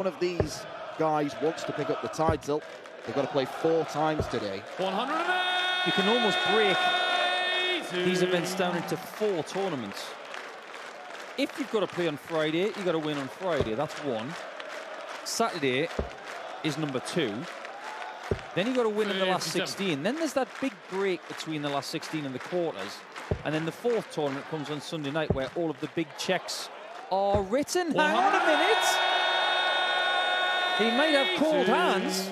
One of these guys wants to pick up the title. They've got to play 4 times today. 108. You can almost break these events down into 4 tournaments. If you've got to play on Friday, you've got to win on Friday. That's 1. Saturday is number 2. Then you've got to win in the last 16. Then there's that big break between the last 16 and the quarters. And then the 4th tournament comes on Sunday night where all of the big checks are written. Hang on a minute. He might have cold hands,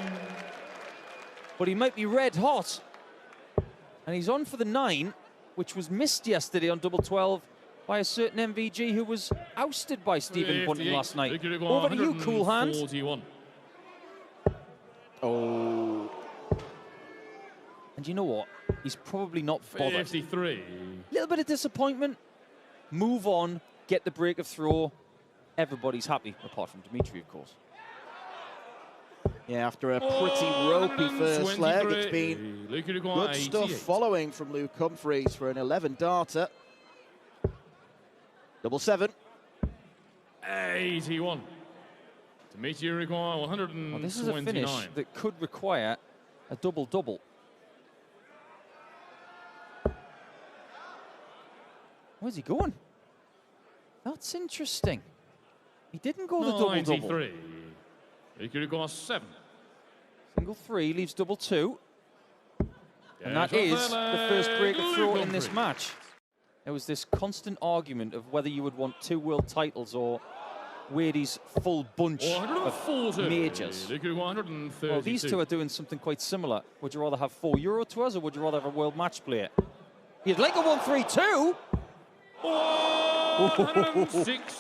but he might be red hot. And he's on for the 9, which was missed yesterday on double 12 by a certain MVG who was ousted by Stephen Bunting last night. Over to you, cool hand. 41. Oh. And you know what? He's probably not bothered. 53. Little bit of disappointment. Move on, get the break of throw. Everybody's happy, apart from Dimitri, of course. Yeah, after a pretty ropey first leg, it's been good stuff following from Luke Humphreys for an 11-darter. Double 7. 81. Dimitri require 129. Well, this is a finish that could require a double-double. Where's he going? That's interesting. He didn't go the double-double. 93. He could have gone 7. Single 3 leaves double 2. And that is the first break of throw in this match. There was this constant argument of whether you would want 2 world titles or Wadey's full bunch of majors. Well, these 2 are doing something quite similar. Would you rather have 4 Euro Tours or would you rather have a world match play? You'd like a 1-3-2.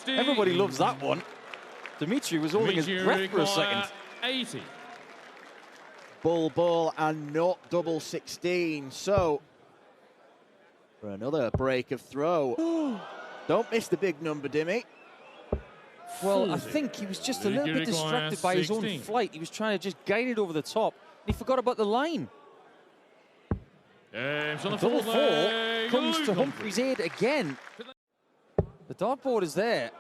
Everybody loves that one. Dimitri was holding his breath for a second. 80. Ball and not double 16. So, for another break of throw. Don't miss the big number, Dimmy. Well, I think he was just a little bit distracted by his own flight. He was trying to just guide it over the top. He forgot about the line. Double 4 comes to Humphreys' aid again. The dartboard is there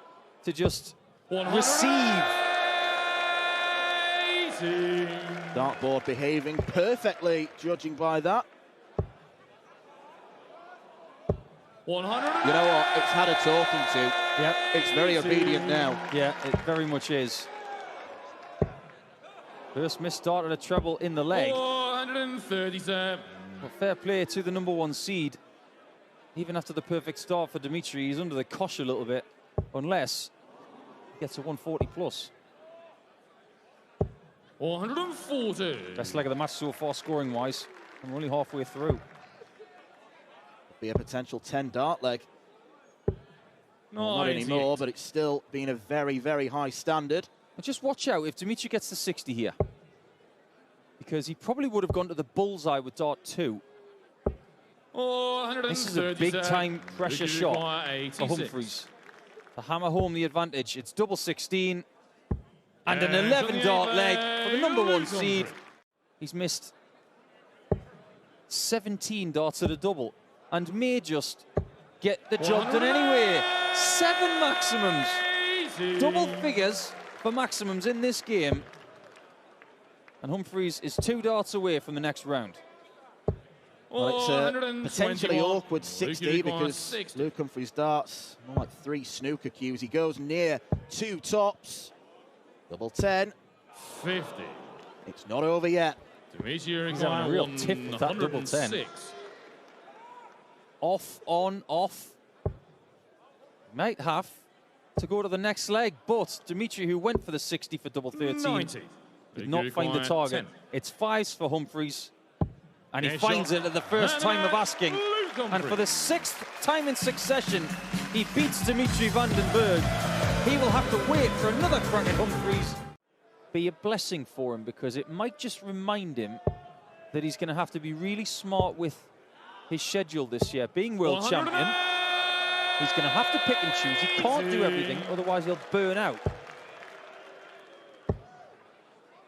to just receive. Dartboard behaving perfectly, judging by that. 100. You know what? It's had a talking to. Yep. It's very obedient now. Yeah, it very much is. First missed dart at a treble in the leg. 137. Well, fair play to the number 1 seed. Even after the perfect start for Dimitri, he's under the cosh a little bit, unless he gets a 140 plus. 140. Best leg of the match so far, scoring-wise. And we're only halfway through. Be a potential 10-dart leg. No, not anymore, but it's still been a very, very high standard. And just watch out if Dimitri gets the 60 here, because he probably would have gone to the bullseye with dart 2. This is a big-time pressure shot for Humphreys to hammer home the advantage. It's double 16 and an 11-dart leg for the number 1 seed. He's missed 17 darts at a double and may just get the job done anyway. 7 maximums. Double figures for maximums in this game. And Humphreys is 2 darts away from the next round. Well, it's a potentially awkward 60 because Luke Humphreys' darts more like 3 snooker cues. He goes near 2 tops. Double 10. 50. It's not over yet. Dimitri a real tip with that double 10. Off, on, off. Might have to go to the next leg, but Dimitri, who went for the 60 for double 13, 90. did not find the target. 10. It's 5s for Humphreys, and he finds it at the first time of asking. And for the 6th time in succession, he beats Dimitri Vandenberg. He will have to wait for another crack at Humphreys. Be a blessing for him, because it might just remind him that he's going to have to be really smart with his schedule this year. Being world champion, he's going to have to pick and choose. He can't do everything, otherwise he'll burn out.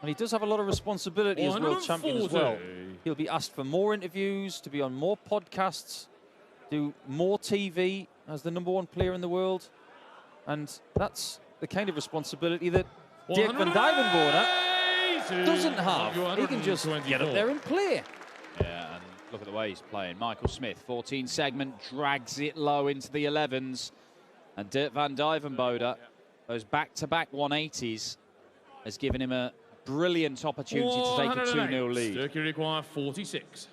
And he does have a lot of responsibility as world champion as well. He'll be asked for more interviews, to be on more podcasts, do more TV as the number 1 player in the world. And that's the kind of responsibility that Dirk Vandenberg doesn't have. He can just get up there and play. Yeah, and look at the way he's playing. Michael Smith, 14 segment, drags it low into the 11s. And Dirk Vandenberg, those back-to-back 180s, has given him a brilliant opportunity to take a 2-0 lead. Dirk, you require 46.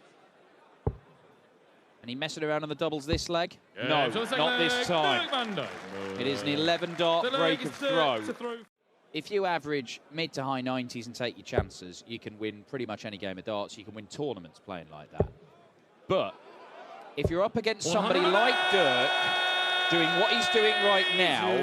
And he messing around on the doubles this leg? Yeah, No, not this time. It is an 11-dart break of throw. If you average mid to high 90s and take your chances, you can win pretty much any game of darts. You can win tournaments playing like that. But if you're up against somebody like Dirk, doing what he's doing right now,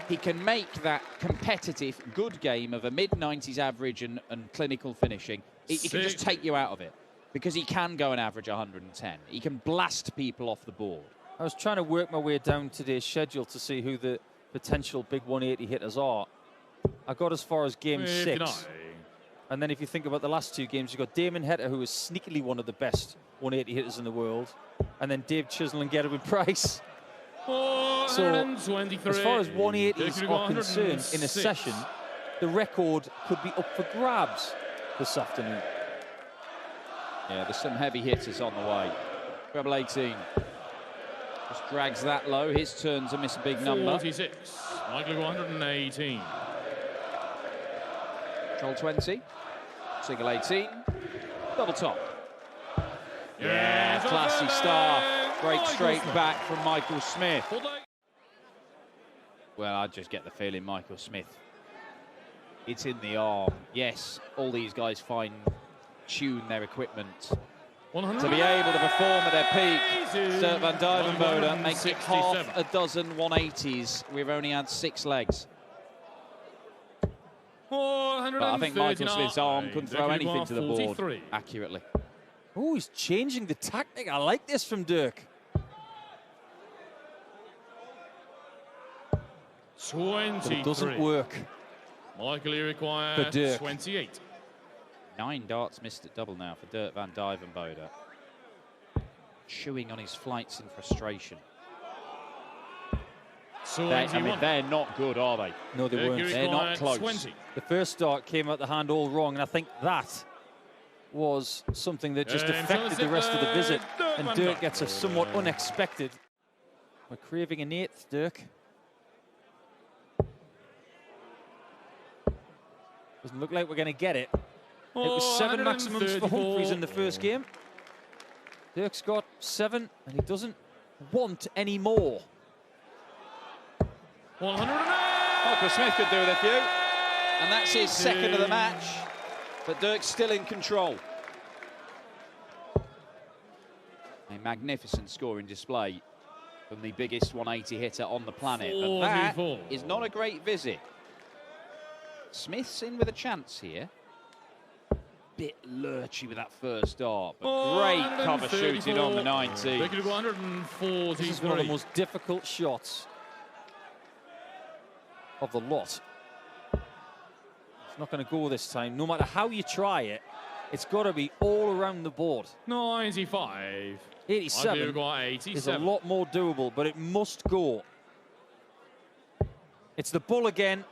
he can make that competitive, good game of a mid-90s average and clinical finishing. He can just take you out of it because he can go and average 110. He can blast people off the board. I was trying to work my way down today's schedule to see who the potential big 180 hitters are. I got as far as game 6. And then if you think about the last 2 games, you've got Damon Heta, who is sneakily one of the best 180 hitters in the world. And then Dave Chisnall and Gerwin Price. So, as far as 180s are concerned in a session, the record could be up for grabs this afternoon. Yeah, there's some heavy hitters on the way. Treble 18. Just drags that low. His turn to miss a big number. 46. Michael 118. Control 20. Single 18. Double top. Yeah, classy start. Break straight back from Michael Smith. Well, I just get the feeling Michael Smith, it's in the arm. Yes, all these guys fine-tune their equipment to be able to perform at their peak. Dirk Vandenberg makes it half a dozen 180s. We've only had 6 legs. But I think Michael Smith's arm couldn't throw anything to the board accurately. Oh, he's changing the tactic. I like this from Dirk. 23. But it doesn't work. Michael, you require for Dirk. 28. 9 darts missed at double now for Dirk Vandenberg. Chewing on his flights in frustration. I mean, they're not good, are they? No, they weren't. They're not close. 20. The first dart came out the hand all wrong, and I think that was something that just affected the rest of the visit. And Dirk gets a somewhat unexpected. We're craving an 8th, Dirk. Doesn't look like we're going to get it. It was 7 maximums for Humphreys in the first game. Dirk's got 7, and he doesn't want any more. 108. Michael Smith could do with a few. And that's his second of the match. But Dirk's still in control. A magnificent scoring display from the biggest 180 hitter on the planet. But that is not a great visit. Smith's in with a chance here. Bit lurchy with that first dart, but great cover shooting on the 19. This is one of the most difficult shots of the lot. It's not going to go this time. No matter how you try it, it's got to be all around the board. 95. 87 is a lot more doable, but it must go. It's the bull again.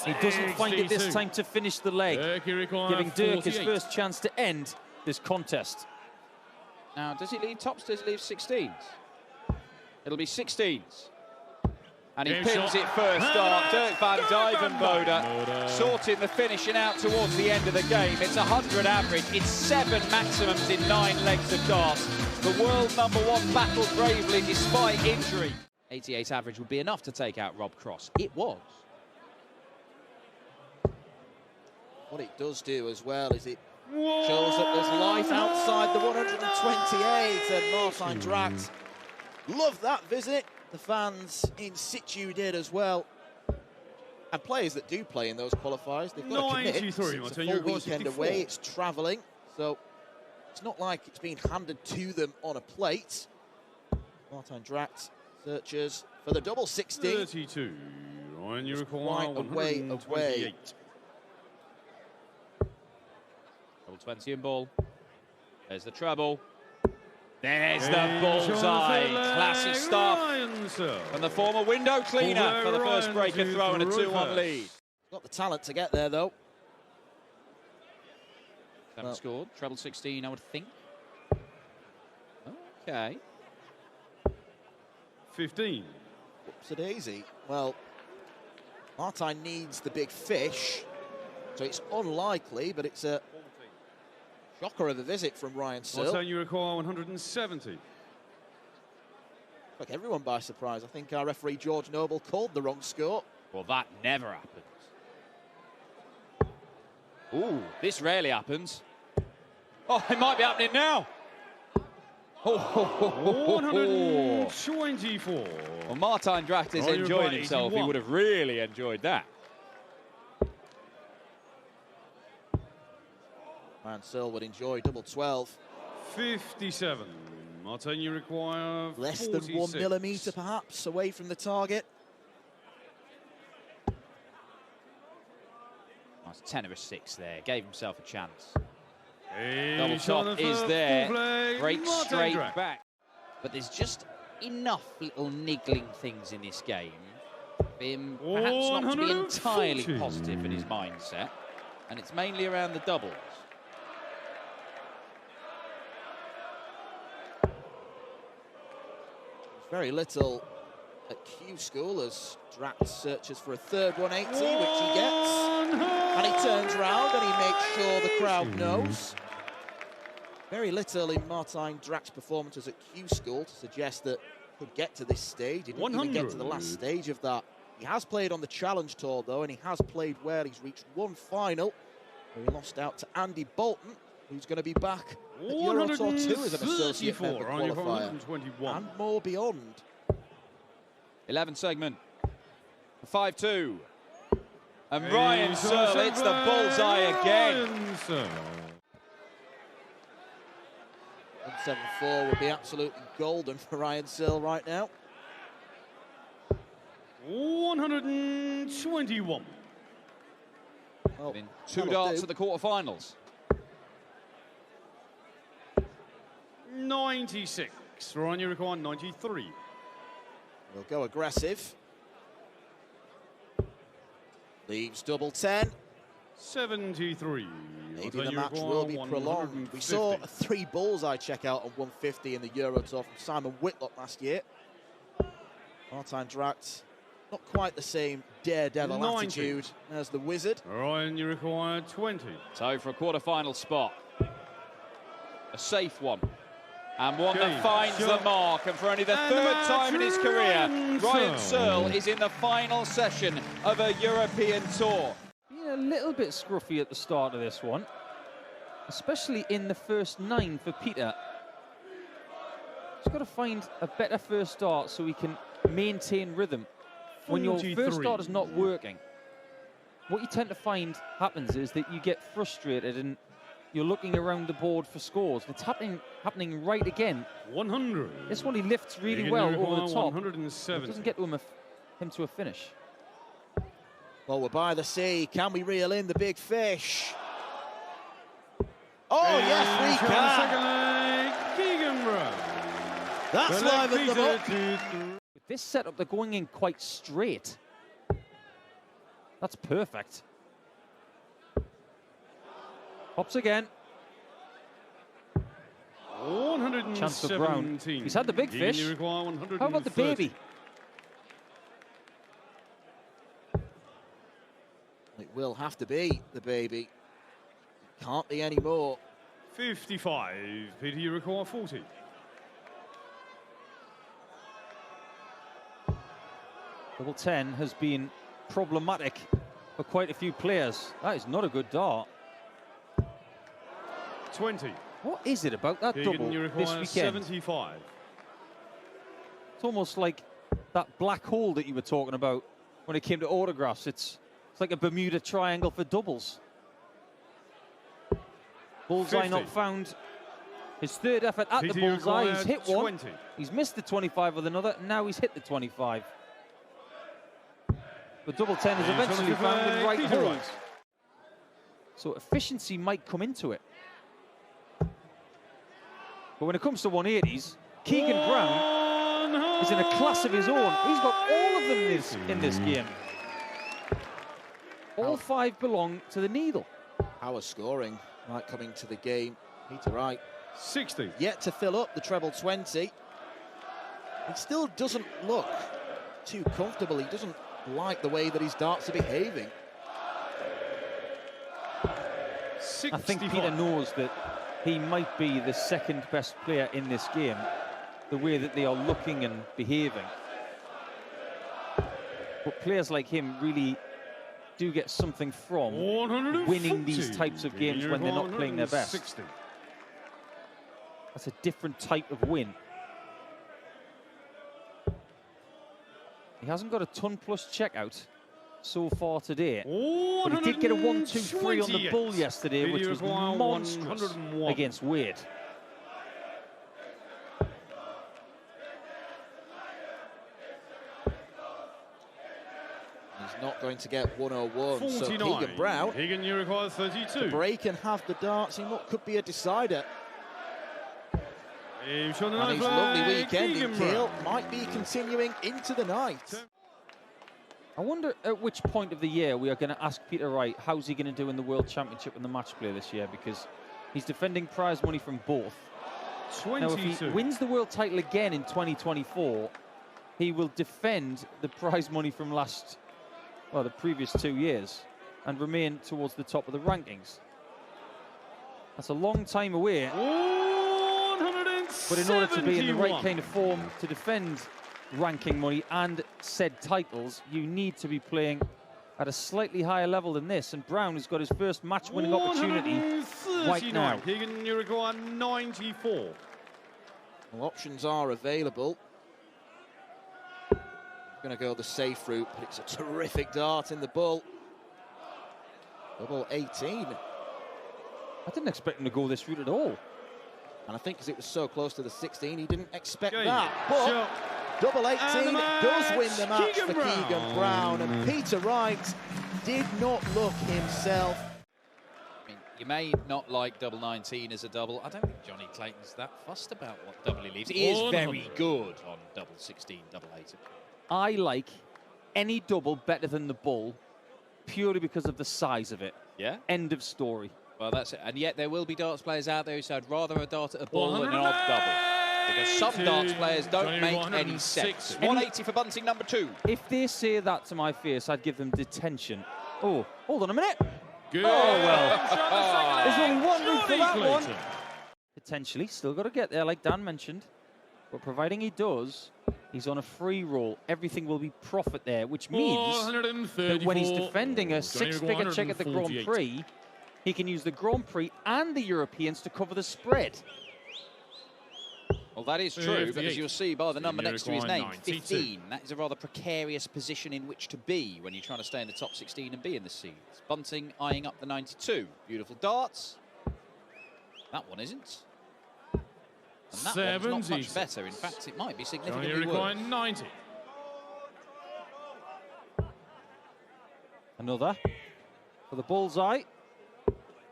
He doesn't find it this time to finish the leg, giving Dirk his first chance to end this contest. Now, does he leave tops? Does he leave 16s? It'll be 16s. And he pins it first dart. Dirk Vandenberg sorting the finishing out towards the end of the game. It's 100 average. It's 7 maximums in 9 legs of darts. The world #1 battled bravely despite injury. 88 average would be enough to take out Rob Cross. It was. What it does do as well is it shows that there's life outside the 128, and Martin Drax loved that visit. The fans in situ did as well. And players that do play in those qualifiers, they've got to commit. It's a full weekend away, it's travelling, so it's not like it's being handed to them on a plate. Martin Drax searches for the double 16. 32. And you require quite a way away. Double 20 in ball. There's the treble. There's the bullseye. Classy stuff from the former window cleaner for the first breaker throw and a 2-1 lead. Got the talent to get there, though. Haven't scored. Treble 16, I would think. Okay. 15. Whoopsie-daisy. Well, Martijn needs the big fish, so it's unlikely, but it's a shocker of a visit from Ryan Searle. Martijn, you require 170. Took everyone by surprise. I think our referee George Noble called the wrong score. Well, that never happens. Ooh, this rarely happens. Oh, it might be happening now. Oh, 124. Well, Martijn Dracht is enjoying himself. 81. He would have really enjoyed that. Mansell would enjoy double 12. 57. Martijn, you require Less 46. than 1 millimetre, perhaps, away from the target. Nice 10 of a 6 there. Gave himself a chance. Hey, Double top is there. Breaks Martijn straight Dracht. back. But there's just enough little niggling things in this game for him perhaps not to be entirely 140. positive in his mindset. And it's mainly around the doubles. Very little at Q school as Drax searches for a third 180, which he gets. And he turns round and he makes sure the crowd knows. Very little in Martijn Drax's performances at Q school to suggest that he could get to this stage. He didn't even get to the last stage of that. He has played on the Challenge Tour, though, and he has played well. He's reached one final, where he lost out to Andy Bolton, who's going to be back at Euro Tour 2 as an associate member qualifier. And more beyond. 11 segment. 5-2. And Ryan Searle hits the bullseye again. 174 would be absolutely golden for Ryan Searle right now. 121. Well, In 2 darts at the quarterfinals. 96. Ryan, you require 93. We'll go aggressive. Leaves double 10. 73. Maybe the match will be prolonged. We saw a 3 bullseye check out on 150 in the Euro Tour from Simon Whitlock last year. Martijn Dracht, not quite the same daredevil 90. attitude as the Wizard. Ryan, you require 20. So for a quarterfinal spot. A safe one. And one that finds the mark. And for only the third time in his career, Ryan Searle is in the final session of a European Tour. Being a little bit scruffy at the start of this one, especially in the first 9 for Peter. He's got to find a better first start so he can maintain rhythm. When your first start is not working, what you tend to find happens is that you get frustrated and you're looking around the board for scores. It's happening right again. 100. This one he lifts really well over the top. 107. It doesn't get to him to a finish. Well, we're by the sea. Can we reel in the big fish? Oh, yes, we can. That's livened them up. With this setup, they're going in quite straight. That's perfect. Pops again. 117. Chance for Brown. He's had the big fish. How about the baby? It will have to be the baby. Can't be any more. 55. Peter, you require 40. Double 10 has been problematic for quite a few players. That is not a good dart. 20. What is it about that double you this require weekend? 75. It's almost like that black hole that you were talking about when it came to autographs. It's like a Bermuda Triangle for doubles. Bullseye 50. not found. His third effort at the bullseye. He's hit 20. one. He's missed the 25 with another. Now he's hit the 25. The double 10 is eventually found in right holes. So efficiency might come into it. But when it comes to 180s, Keegan Brown is in a class of his own. He's got all of them in this game. All 5 belong to the needle. Power scoring, right, coming to the game. Peter Wright 60. yet to fill up the treble 20. He still doesn't look too comfortable. He doesn't like the way that his darts are behaving. 65. I think Peter knows that he might be the second best player in this game, the way that they are looking and behaving. But players like him really do get something from winning these types of games when they're not playing their best. 60. That's a different type of win. He hasn't got a ton-plus checkout so far today. But he did get a 1-2-3 on the bull yesterday, which was monstrous against Wade. He's not going to get 101. 49. So Keegan Brown, Keegan, you require 32. to break and have the darts in what could be a decider. And his lovely weekend in Kiel might be continuing into the night. I wonder at which point of the year we are going to ask Peter Wright how's he going to do in the World Championship and the match play this year, because he's defending prize money from both. 22. Now, if he wins the world title again in 2024, he will defend the prize money from the previous 2 years and remain towards the top of the rankings. That's a long time away. 171. But in order to be in the right kind of form to defend ranking money and said titles, you need to be playing at a slightly higher level than this. And Brown has got his first match-winning opportunity right now. Keegan, you require 94. Well, options are available. Going to go the safe route, but it's a terrific dart in the bull. Double 18. I didn't expect him to go this route at all. And I think because it was so close to the 16, he didn't expect Okay. that. But Sure. double 18 does win the match Keegan for Keegan Brown. And Peter Wright did not look himself. I mean, you may not like double 19 as a double. I don't think Johnny Clayton's that fussed about what double he leaves. He is very good on double 16, double 18. I like any double better than the bull purely because of the size of it. Yeah? End of story. Well, that's it. And yet there will be darts players out there who say, I'd rather a dart at a bull than an odd double. Because some darts players don't make any sense. 180 for Bunting, number 2. If they say that to my face, I'd give them detention. Oh, hold on a minute. Good. Oh, well. There's only one route for that one. Clayton. Potentially, still got to get there, like Dan mentioned. But providing he does, he's on a free roll. Everything will be profit there, which means that when he's defending a 6-figure check at the Grand Prix, he can use the Grand Prix and the Europeans to cover the spread. Well, that is true, but as 58. you'll see by the number next to his name, 92. 15. That is a rather precarious position in which to be when you're trying to stay in the top 16 and be in the seeds. Bunting eyeing up the 92. Beautiful darts. That one isn't. And that one's not much better. In fact, it might be significantly worse. 90. Another for the bullseye.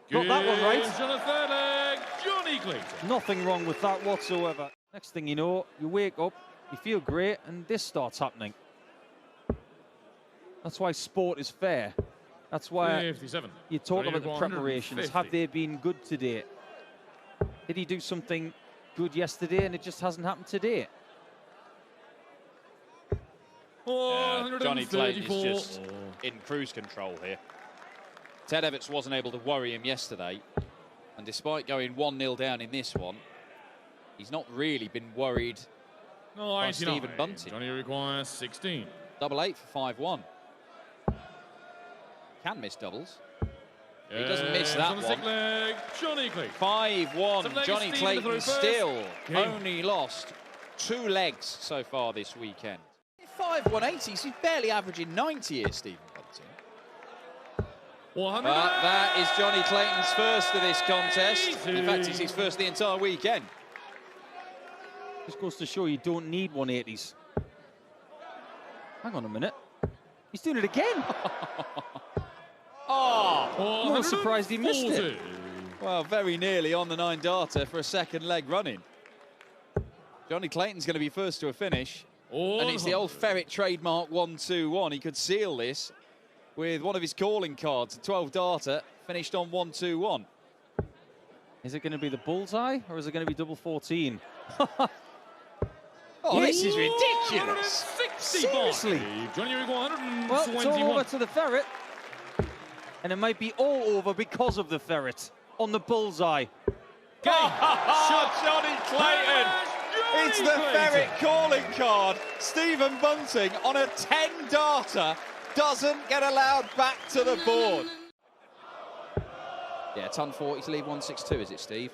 Good. Got that one right. On the third leg, Johnny Clayton. Nothing wrong with that whatsoever. Next thing you know, you wake up, you feel great, and this starts happening. That's why sport is fair. That's why 57. you talk Johnny about the require preparations. 150. Have they been good today? Did he do something good yesterday and it just hasn't happened today? Johnny Clayton is just in cruise control here. Ted Everts wasn't able to worry him yesterday. And despite going 1-0 down in this one, he's not really been worried by Stephen Bunting. Johnny requires 16. Double 8 for 5-1. Can miss doubles. He doesn't miss that on the one. leg, Johnny Clayton. 5-1. Johnny Clayton still Game. only lost 2 legs so far this weekend. 5-180s. He's barely averaging 90 here, Stephen Bunting. But that is Johnny Clayton's first of this contest. In fact, it's his first the entire weekend. Just goes to show you don't need 180s. Hang on a minute. He's doing it again. Oh! I'm surprised he missed it. Well, very nearly on the 9-darter for a second leg running. Johnny Clayton's going to be first to a finish. And it's the old Ferret trademark 1-2-1. He could seal this. with one of his calling cards, a 12-darter, finished on 1-2-1. Is it going to be the bullseye, or is it going to be double 14? Oh, this is ridiculous. Seriously. Johnny Uruguay, Well, it's 121. all over to the ferret. And it might be all over because of the ferret on the bullseye. Johnny Clayton. It's the ferret calling card. Stephen Bunting on a 10-darter doesn't get allowed back to the board. Yeah, ton 40 to leave 162, is it, Steve?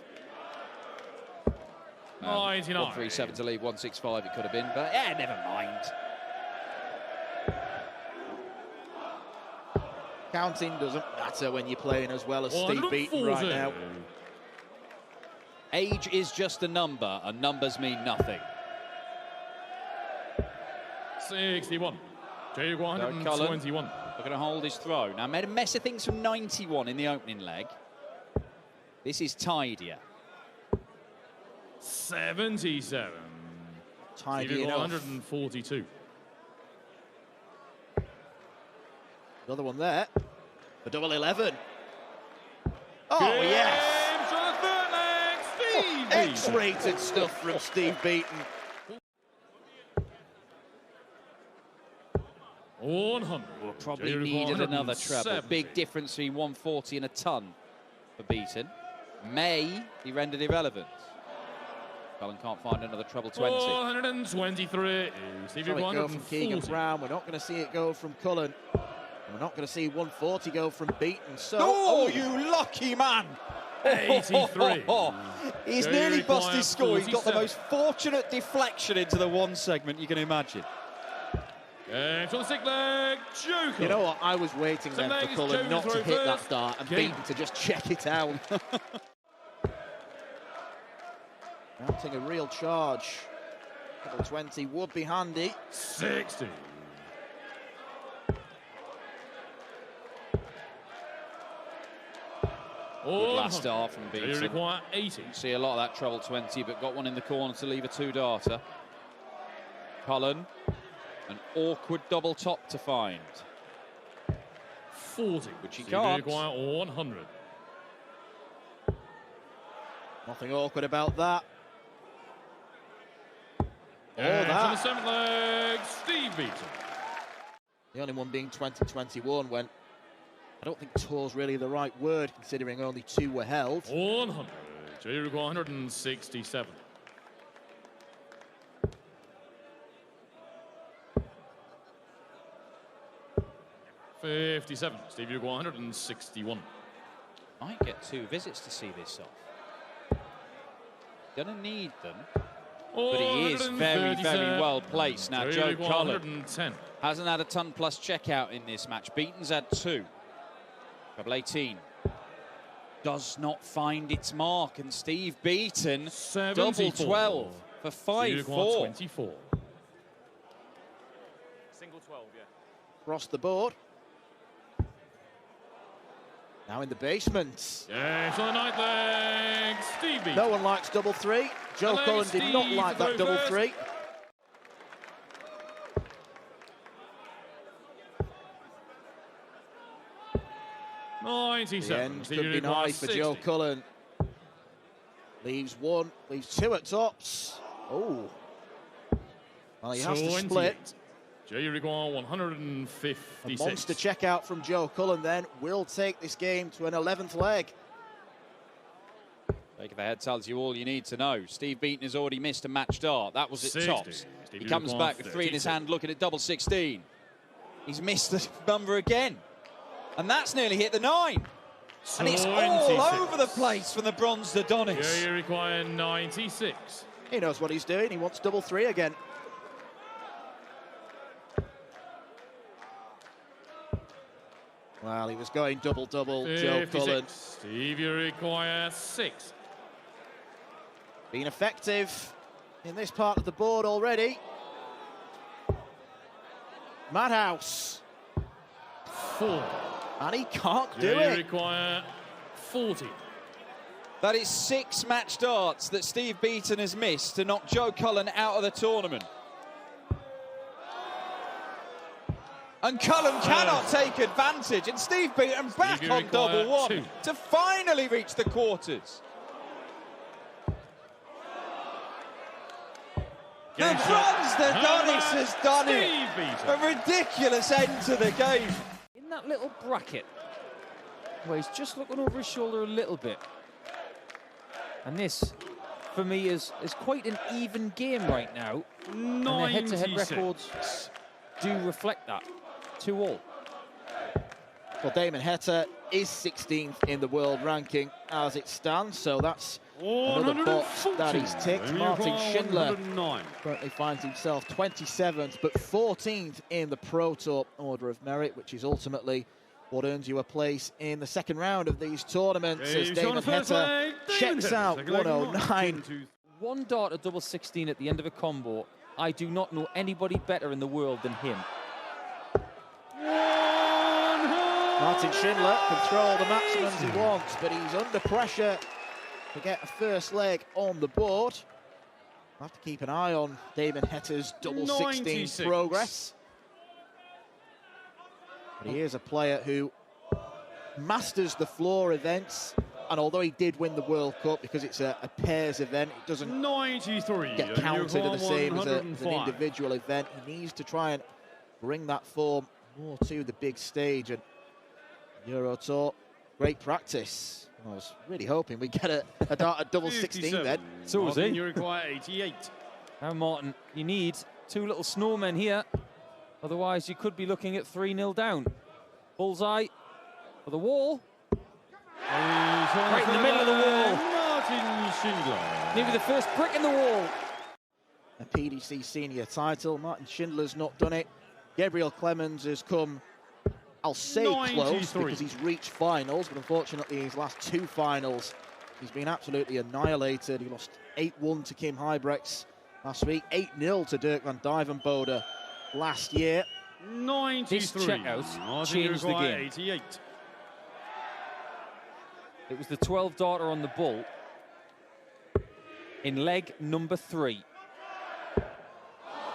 99. 137 to leave 165 it could have been, but yeah, never mind. Counting doesn't matter when you're playing as well as Steve Beaton right now. Age is just a number, and numbers mean nothing. 61. Cullen, Cullen 121. looking to hold his throw. Now, made a mess of things from 91 in the opening leg. This is tidier. 77. Tidy enough. 142. Another one there. The double 11. Oh, yes. X-rated stuff from Steve Beaton. 100. Probably needed another treble. Big difference between 140 and a ton for Beaton. May be rendered irrelevant. Cullen can't find another treble 20. 123. Steve Saw it go from 140. Keegan Brown. We're not going to see it go from Cullen. And we're not going to see 140 go from Beaton. So, oh, you lucky man! 83. He's nearly busted his score. He's got the most fortunate deflection into the one segment you can imagine. And from the sick leg, Joker. You know what? I was waiting then for Cullen not to hit that dart and Game. Beaton to just check it out. Mounting a real charge. Double 20 would be handy. 60. Good last dart from They Beaton. require 80. See a lot of that treble 20, but got one in the corner to leave a 2-darter. Cullen, an awkward double top to find. 40. Which he They can't. require 100. Nothing awkward about that. And from the that. 7th leg, Steve Beaton. The only one being 2021 when I don't think tour's really the right word considering only 2 were held. 100. They require 167. $57. Steve Uruguay 161. Might get 2 visits to see this off. Gonna need them. But he is very, very well placed. Now, Joe Cullen hasn't had a ton plus checkout in this match. Beaton's had 2. Treble 18 does not find its mark. And Steve Beaton, double 12 for 5-4. 24. Single 12, yeah. Across the board. Now in the basement. Yes, on the 9th leg, Steve Beaton. No one likes double 3. Joe Hello, Cullen did not Steve, like to that throw double first. 3. The 97. end Steve could be Uruguay nice for 60. Joe Cullen. Leaves 1, leaves 2 at tops. Oh. Well, he has to 28. split. Joe Uruguay A 156. monster checkout from Joe Cullen then will take this game to an 11th leg. Take of the head tells you all you need to know. Steve Beaton has already missed a match dart. That was at 60. tops. Steve He comes Uruguay back with 3 in his 32. hand looking at double 16. He's missed the number again. And that's nearly hit the 9. And it's all 26. over the place from the bronze to Donis. Joe Uruguay 96. He knows what he's doing. He wants double 3 again. Well, he was going double-double, Joe 56. Cullen. Steve Uruguay 6. Been effective in this part of the board already. Madhouse. 4. And he can't do Joe it. Uruguay 40. That is 6 match darts that Steve Beaton has missed to knock Joe Cullen out of the tournament. And Cullen cannot take advantage, and Steve Beaton back on double one to finally reach the quarters. The bronze that Adonis has done it. A ridiculous end to the game. In that little bracket, where he's just looking over his shoulder a little bit. And this, for me, is quite an even game right now. And their head-to-head records do reflect that. 2-all. Well, Damon Heta is 16th in the world ranking as it stands, so that's another box that he's ticked. Martin Schindler currently finds himself 27th, but 14th in the Pro Tour Order of Merit, which is ultimately what earns you a place in the second round of these tournaments, as Damon Heta checks out 109. One dart at double 16 at the end of a combo. I do not know anybody better in the world than him. Martin Schindler can throw all the maximums he wants, but he's under pressure to get a first leg on the board. We'll have to keep an eye on Damon Heta's double 16 progress. But he is a player who masters the floor events, and although he did win the World Cup because it's a pairs event, it doesn't get counted the same as an individual event. He needs to try and bring that form more to the big stage, and Euro Tour, great practice. I was really hoping we'd get a dart at double 16 then. So was he. You require 88. Now, Martin, you need two little snowmen here. Otherwise, you could be looking at 3-0 down. Bullseye for the wall. Right in the middle of the wall. Martin Schindler. Maybe the first brick in the wall. A PDC senior title. Martin Schindler's not done it. Gabriel Clemens has come, I'll say 93. Close, because he's reached finals, but unfortunately his last two finals, he's been absolutely annihilated. He lost 8-1 to Kim Huybrechts last week, 8-0 to Dirk van Duijvenbode last year. 93. This checkout changed the game. 88. It was the 12 darter on the bull in leg number 3.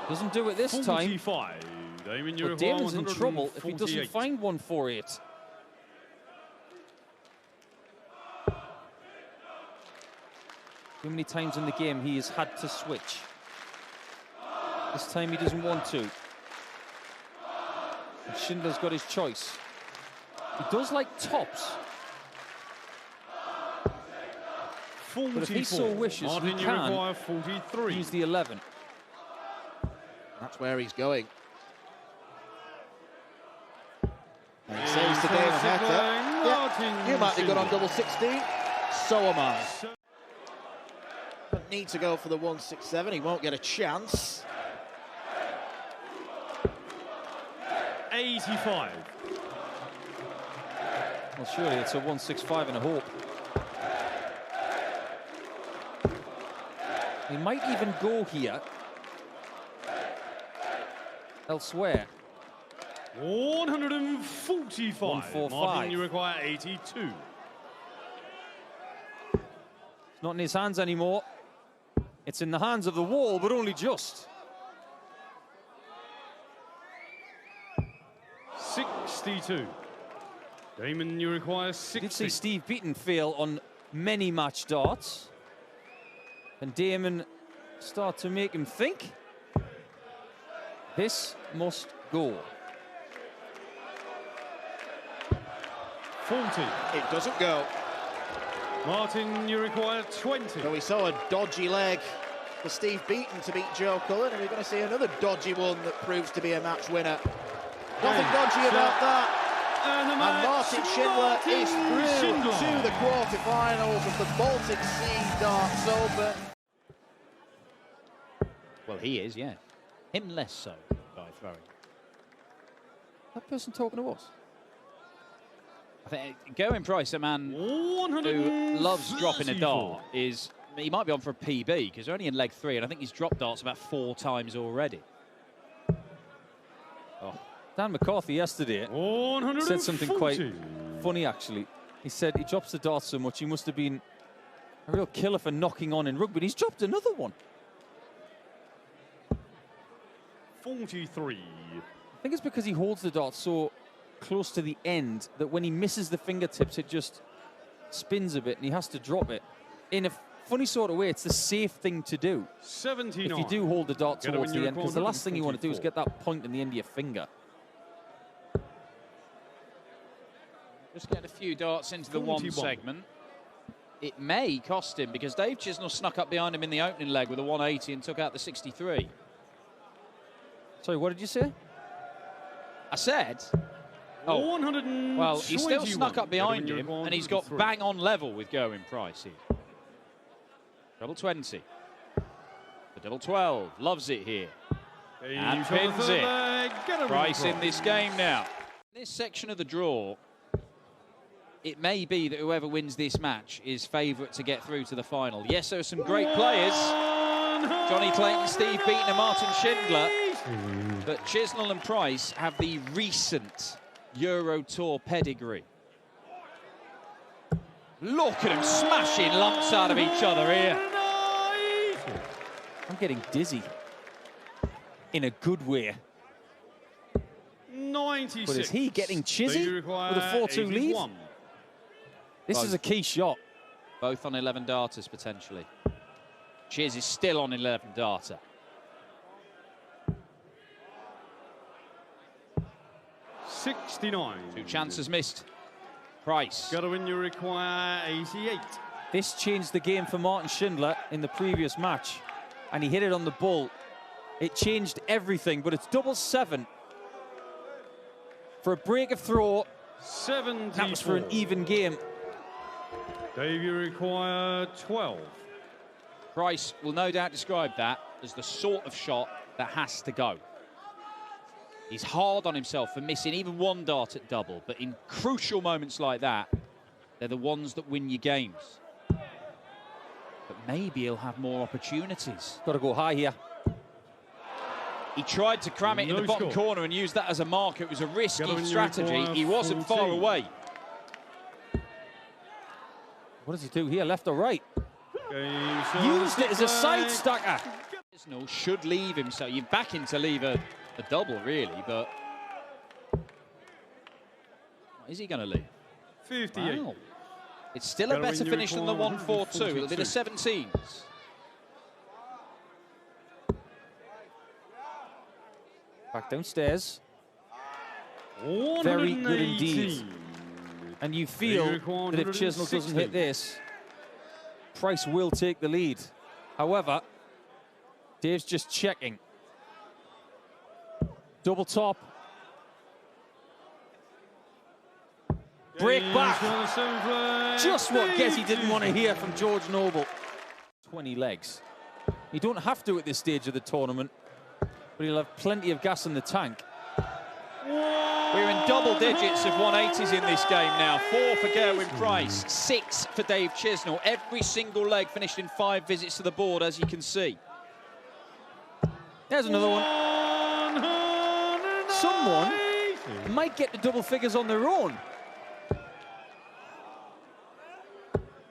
Doesn't do it this 45. time. Damon, But Damon's in trouble if he doesn't find one for it. Too many times in the game he has had to switch. This time he doesn't want to. And Schindler's got his choice. He does like tops. 44. But if he so wishes, Martin, he you can require 43. use the 11. That's where he's going. And he says to Damon Heta, yeah, you might be good on double 16, so am I. Don't need to go for the 167, he won't get a chance. 85. Well, surely it's a 165 and a hope. He might even go here. Elsewhere. 145. 145. Martin, you require 82. It's not in his hands anymore. It's in the hands of the wall, but only just. 62. Damon, you require 60. I did see Steve Beaton fail on many match darts. And Damon start to make him think. This must go. 40. It doesn't go. Martin, you require 20. So we saw a dodgy leg for Steve Beaton to beat Joe Cullen, and we're going to see another dodgy one that proves to be a match winner. Nothing dodgy about that. And Martin Schindler is through to the quarterfinals of the Baltic Sea Darts Open. Well, he is, yeah. Him less so by throwing. That person talking to us. I think going price, a man who loves dropping a dart, is he might be on for a PB because they're only in leg 3, and I think he's dropped darts about 4 times already. Oh. Dan McCarthy yesterday said something quite funny, actually. He said he drops the darts so much he must have been a real killer for knocking on in rugby. And he's dropped another one. 43. I think it's because he holds the dart so close to the end that when he misses the fingertips, it just spins a bit and he has to drop it. In a funny sort of way, it's the safe thing to do. 79. If you do hold the dart towards the end, because the last thing you want to do is get that point in the end of your finger. Just get a few darts into the 1 segment. It may cost him because Dave Chisnall snuck up behind him in the opening leg with a 180 and took out the 63. Sorry, what did you say? I said... Oh, well, he still snuck up behind him, and he's got bang on level with Gerwyn Price here. Double 20. The double 12. Loves it here. And pins it. Price in this game now. This section of the draw, it may be that whoever wins this match is favourite to get through to the final. Yes, there are some great players. Johnny Clayton, Steve Beaton and Martin Schindler. But Chisnall and Price have the recent Euro Tour pedigree. Look at them smashing lumps out of each other here. I'm getting dizzy. In a good way. 96. But is he getting chizzy with a 4-2 lead? This is a key shot. Both on 11 darters, potentially. Chiz is still on 11 darter. 69. 2 chances missed. Price. Got to win, you require 88. This changed the game for Martin Schindler in the previous match, and he hit it on the bull. It changed everything, but it's double 7 for a break of throw. 74. That was for an even game. Dave, you require 12. Price will no doubt describe that as the sort of shot that has to go. He's hard on himself for missing even 1 dart at double, but in crucial moments like that, they're the ones that win you games. But maybe he'll have more opportunities. Got to go high here. He tried to cram it in the bottom corner and use that as a marker. It was a risky strategy. He wasn't far away. What does he do here, left or right? Used it as a side stacker. Chisnall should leave him, so you're back in to leave a double, really, but... Is he going to leave? 58. Wow. It's still a better finish than the 1-4-2. It'll be the 17s. Back downstairs. Very good indeed. And you feel that if Chisnall doesn't hit this, Price will take the lead. However, Dave's just checking. Double top. Break back. Just what Gezzy didn't want to hear from George Noble. 20 legs. You don't have to at this stage of the tournament, but he'll have plenty of gas in the tank. We're in double digits of 180s in this game now. 4 for Gerwyn Price, 6 for Dave Chisnall. Every single leg finished in 5 visits to the board, as you can see. There's another one. Someone might get to double figures on their own.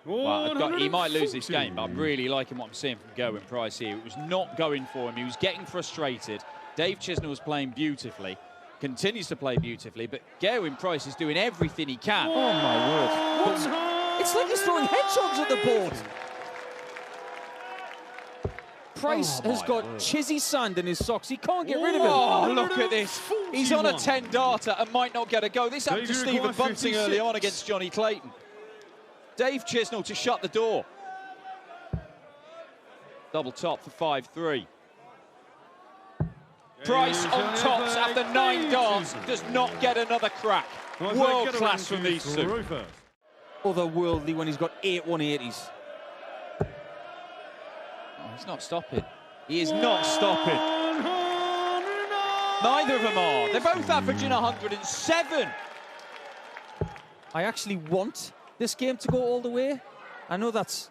Well, he might lose this game, but I'm really liking what I'm seeing from Gerwyn Price here. It was not going for him. He was getting frustrated. Dave Chisnall was playing beautifully, continues to play beautifully, but Gerwyn Price is doing everything he can. Oh, my word. What? It's like he's throwing hedgehogs at the board. Price has got chizzy sand in his socks. He can't get rid of him. Oh, look at this. He's on a 10 darter and might not get a go. This happened to Stephen Bunting early on against Johnny Clayton. Dave Chisnall to shut the door. Double top for 5-3. Price on tops after 9 darts does not get another crack. World class from these two. Otherworldly when he's got 8 180s. Oh, he's not stopping. He is not stopping. Neither of them are. They're both averaging 107. I actually want this game to go all the way. I know that's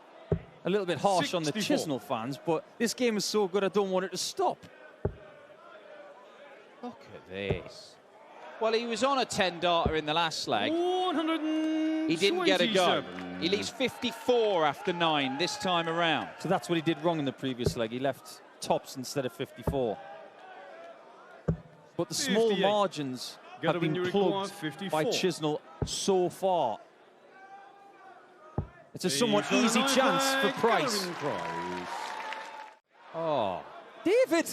a little bit harsh 64 on the Chisnall fans, but this game is so good I don't want it to stop. Look at this. Well, he was on a 10 darter in the last leg. He didn't get a go. He leaves 54 after 9 this time around. So that's what he did wrong in the previous leg. He left tops instead of 54. but the small 58. margins Gotta have win been your plugged required 54. by Chisnall so far. It's a somewhat He's got easy a nice chance for leg, Price. Colouring Price. Oh, David!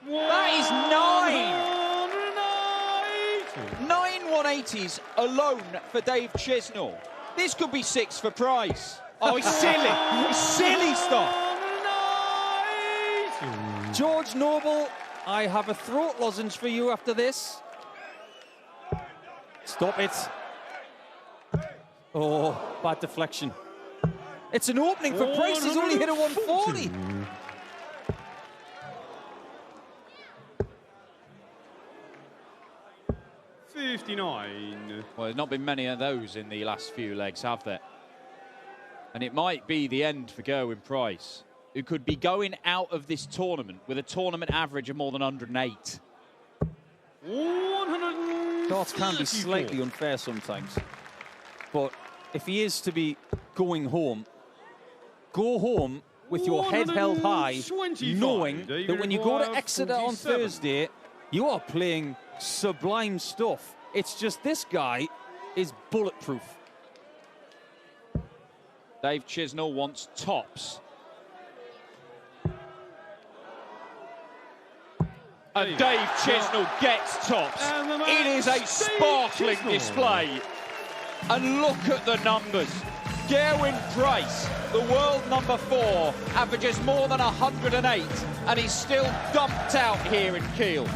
That is 9 180s alone for Dave Chisnall. This could be 6 for Price. Oh, he's silly. He's silly stuff. George Noble, I have a throat lozenge for you after this. Stop it. Oh, bad deflection. It's an opening for Price. He's only hit a 140. $59. Well, there's not been many of those in the last few legs, have there? And it might be the end for Gerwyn Price, who could be going out of this tournament with a tournament average of more than 108. 134. Darts can be slightly unfair sometimes. But if he is to be going home, go home with your head held high, knowing that when you go to Exeter on Thursday, you are playing sublime stuff. It's just this guy is bulletproof. Dave Chisnall wants tops. And Dave Chisnall gets tops. It is a sparkling display. And look at the numbers. Gerwyn Price, the world number 4, averages more than 108, and he's still dumped out here in Kiel.